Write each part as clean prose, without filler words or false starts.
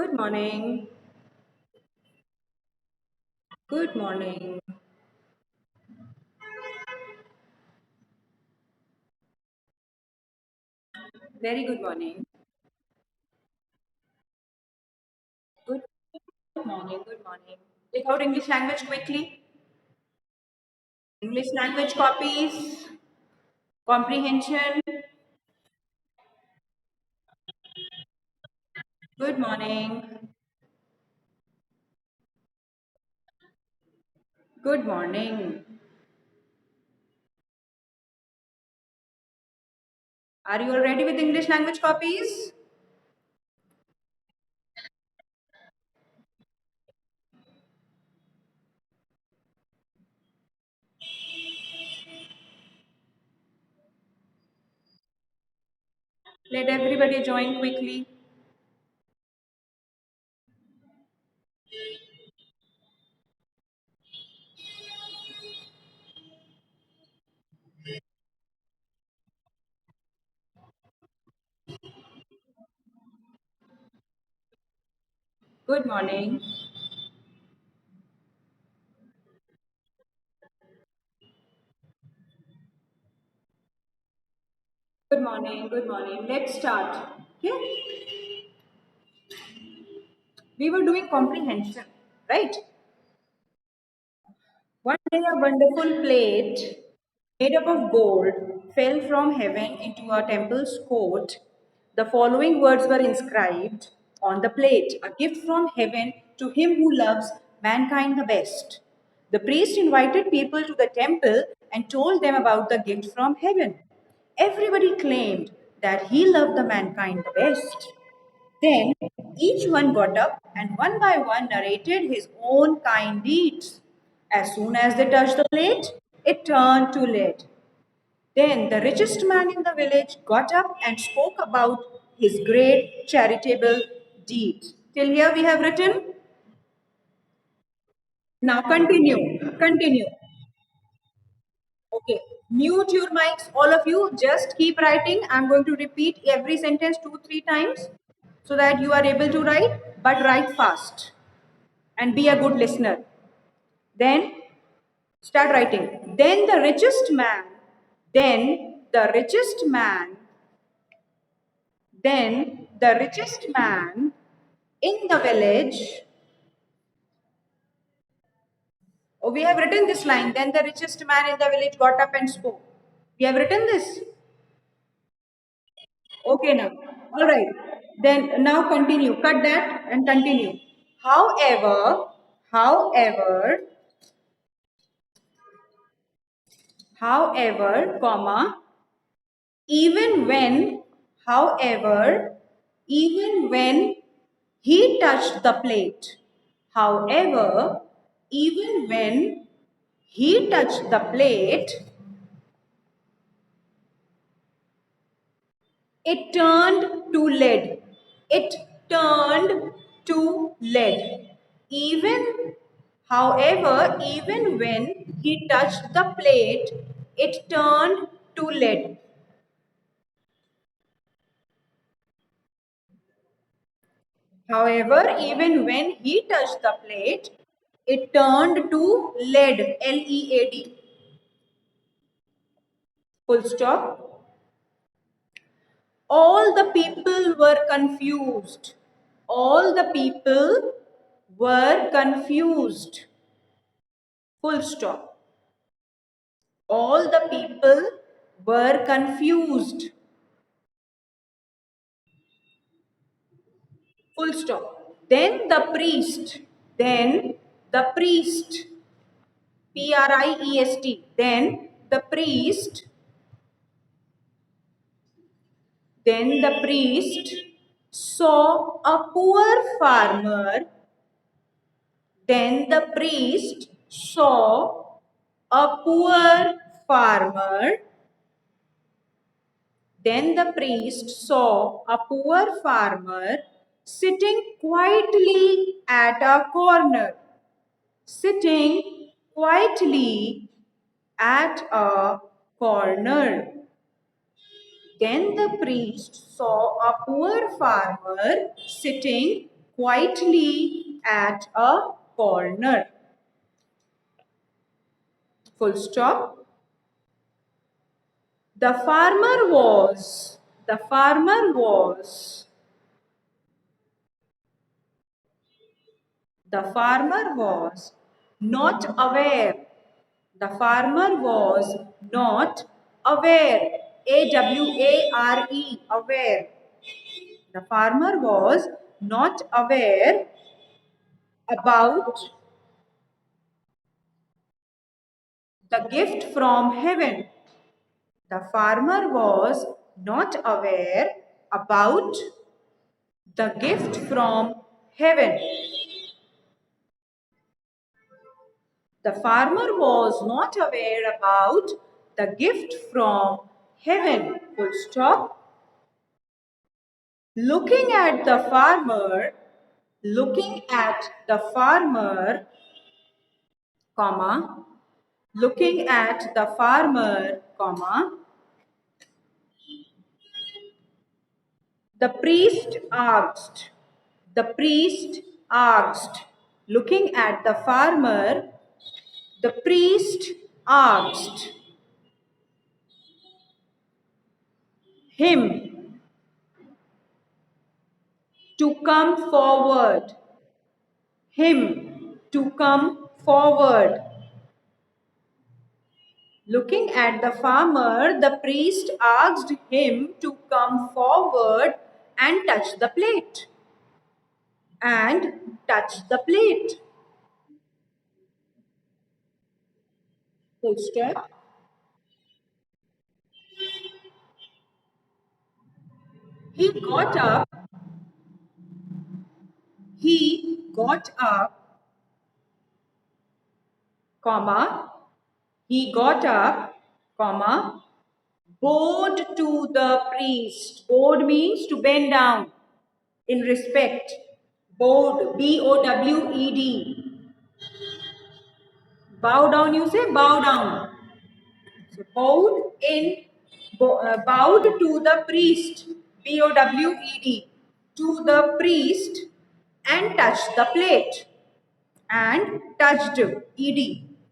Good morning. Good morning. Very good morning. Good, good morning. Good morning. Take out English language quickly. English language copies. Comprehension. Good morning. Good morning. Are you all ready with English language copies? Let everybody join quickly. Good morning. Good morning. Good morning. Let's start. Okay. We were doing comprehension, right? One day, a wonderful plate made up of gold fell from heaven into a temple's court. The following words were inscribed on the plate: a gift from heaven to him who loves mankind the best. The priest invited people to the temple and told them about the gift from heaven. Everybody claimed that he loved the mankind the best. Then each one got up and one by one narrated his own kind deeds. As soon as they touched the plate, it turned to lead. Then the richest man in the village got up and spoke about his great charitable deeds. Till here we have written. Now continue. Continue. Okay. Mute your mics, all of you. Just keep writing. I'm going to repeat every sentence two, three times so that you are able to write, but write fast and be a good listener. Then start writing. Then the richest man, then the richest man in the village. Oh, we have written this line. Then the richest man in the village got up and spoke. We have written this. Okay, now. All right. Then now continue. Cut that and continue. However, however, comma, even when, however, even when he touched the plate. However, even when he touched the plate, it turned to lead. It turned to lead. Even when he touched the plate, it turned to lead. However, even when he touched the plate, it turned to lead. Lead. Full stop. All the people were confused. All the people were confused. Full stop. All the people were confused. Full stop. Then the priest, Priest, then the priest saw a poor farmer. Then the priest saw a poor farmer. Then the priest saw a poor farmer sitting quietly at a corner. Sitting quietly at a corner. Then the priest saw a poor farmer sitting quietly at a corner. Full stop. The farmer was, the farmer was, the farmer was not aware. The farmer was not aware. AWARE, aware. The farmer was not aware about the gift from heaven. The farmer was not aware about the gift from heaven. The farmer was not aware about the gift from heaven. Full stop. Looking at the farmer, looking at the farmer, comma, looking at the farmer, comma, the priest asked, the priest asked, looking at the farmer, the priest asked him to come forward, him to come forward. Looking at the farmer, the priest asked him to come forward and touch the plate. And touch the plate. Full stop. He got up. He got up, comma. He got up, comma. Bowed to the priest. Bowed means to bend down in respect. Bowed, Bowed. Bow down, you say bow down. So bowed to the priest, Bowed, to the priest and touched the plate. And touched,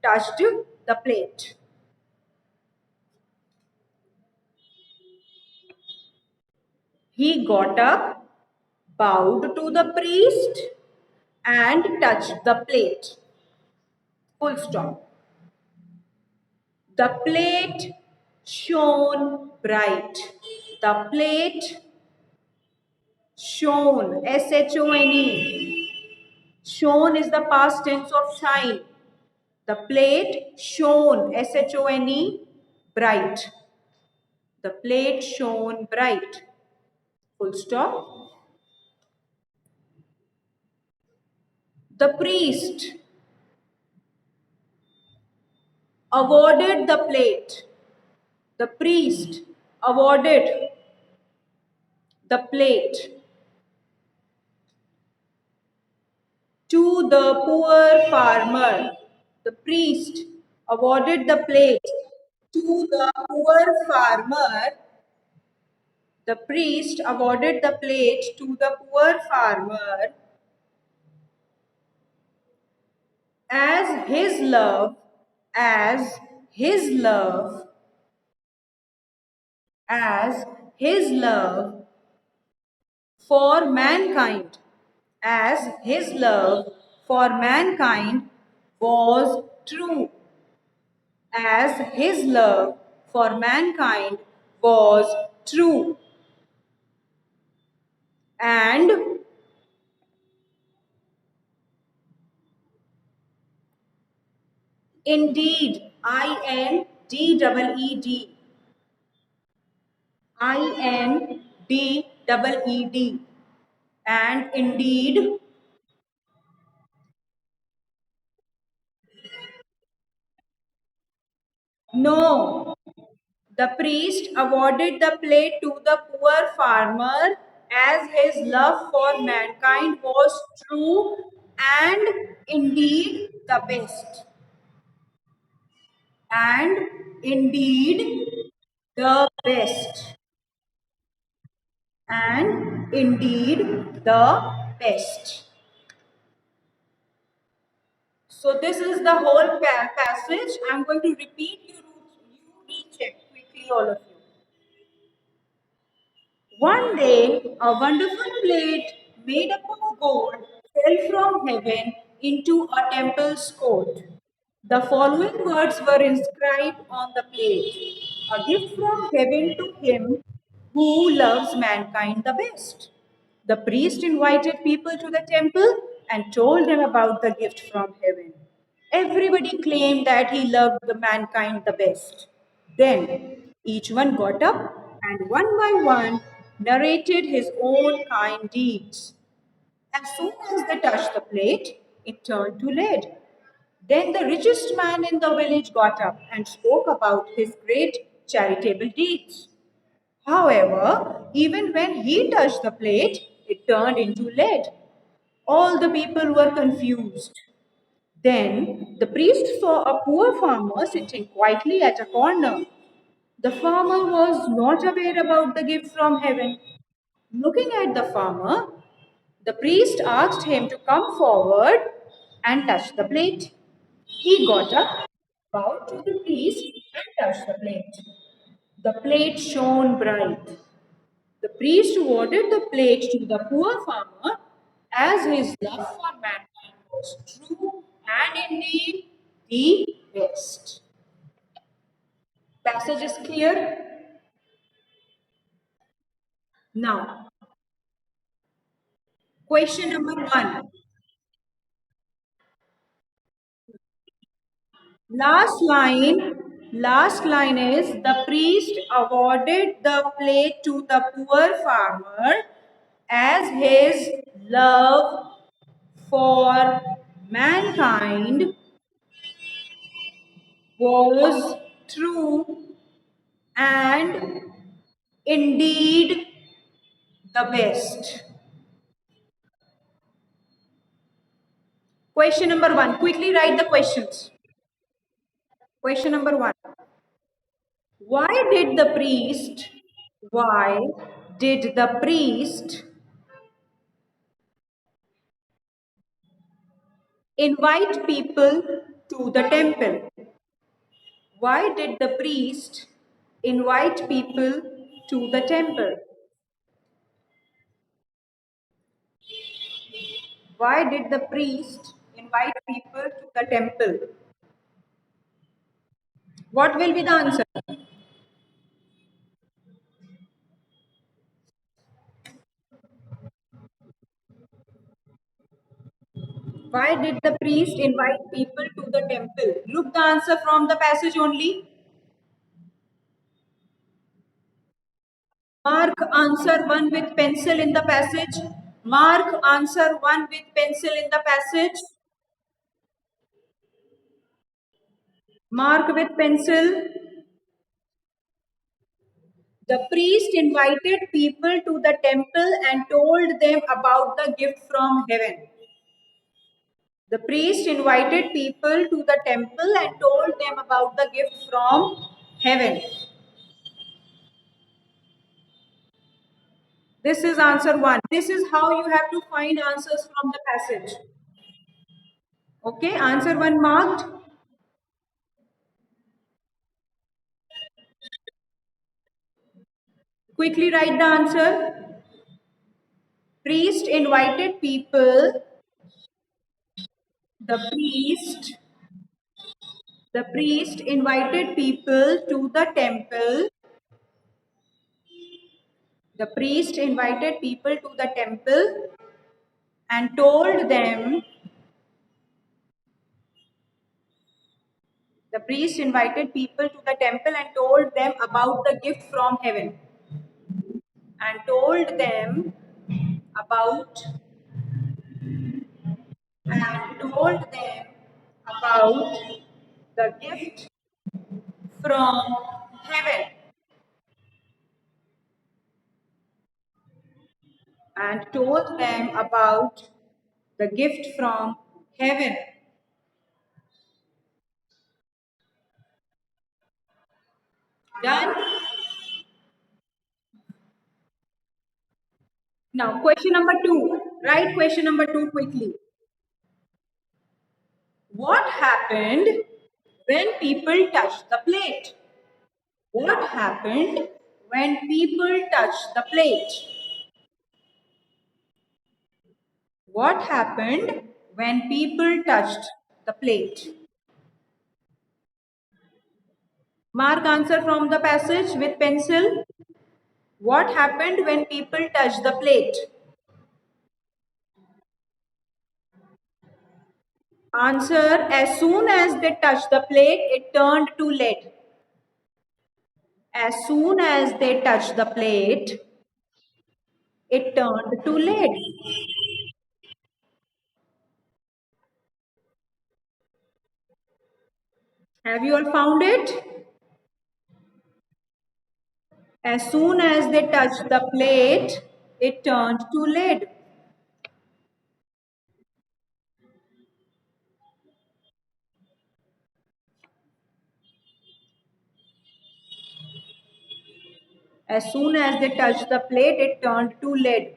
touched the plate. He got up, bowed to the priest and touched the plate. Full stop. The plate shone bright. The plate shone, shone. Shone is the past tense of shine. The plate shone, shone, bright. The plate shone bright. Full stop. The priest awarded the plate. The priest awarded the plate to the poor farmer. The priest awarded the plate to the poor farmer. The priest awarded the plate to the poor farmer as his love, as his love, as his love for mankind, as his love for mankind was true, as his love for mankind was true. And indeed, INDEED, INDEED, and indeed, no. The priest awarded the plate to the poor farmer as his love for mankind was true and indeed the best. And indeed the best. And indeed the best. So this is the whole passage. I'm going to repeat. You recheck quickly, all of you. One day, a wonderful plate made up of gold fell from heaven into a temple's court. The following words were inscribed on the plate: a gift from heaven to him who loves mankind the best. The priest invited people to the temple and told them about the gift from heaven. Everybody claimed that he loved the mankind the best. Then each one got up and one by one narrated his own kind deeds. As soon as they touched the plate, it turned to lead. Then the richest man in the village got up and spoke about his great charitable deeds. However, even when he touched the plate, it turned into lead. All the people were confused. Then the priest saw a poor farmer sitting quietly at a corner. The farmer was not aware about the gift from heaven. Looking at the farmer, the priest asked him to come forward and touch the plate. He got up, bowed to the priest, and touched the plate. The plate shone bright. The priest awarded the plate to the poor farmer as his love for mankind was true and indeed the best. Passage is clear? Now, question number one. Last line is the priest awarded the plate to the poor farmer as his love for mankind was true and indeed the best. Question number one. Quickly write the questions. Question number one. Why did the priest, why did the priest invite people to the temple? Why did the priest invite people to the temple? Why did the priest invite people to the temple? What will be the answer? Why did the priest invite people to the temple? Look the answer from the passage only. Mark answer 1 with pencil in the passage. Mark answer 1 with pencil in the passage. Mark with pencil. The priest invited people to the temple and told them about the gift from heaven. The priest invited people to the temple and told them about the gift from heaven. This is answer 1. This is how you have to find answers from the passage. Okay, answer 1 marked. Quickly write the answer. Priest invited people. The priest invited people to the temple. The priest invited people to the temple and told them. The priest invited people to the temple and told them about the gift from heaven. And told them about about the gift from heaven. And told them about the gift from heaven. Done? Now, question number 2. Write question number 2 quickly. What happened when people touched the plate? What happened when people touched the plate? What happened when people touched the plate? Mark answer from the passage with pencil. What happened when people touched the plate? Answer, as soon as they touched the plate, it turned to lead. As soon as they touched the plate, it turned to lead. Have you all found it? As soon as they touched the plate, it turned to lead. As soon as they touched the plate, it turned to lead.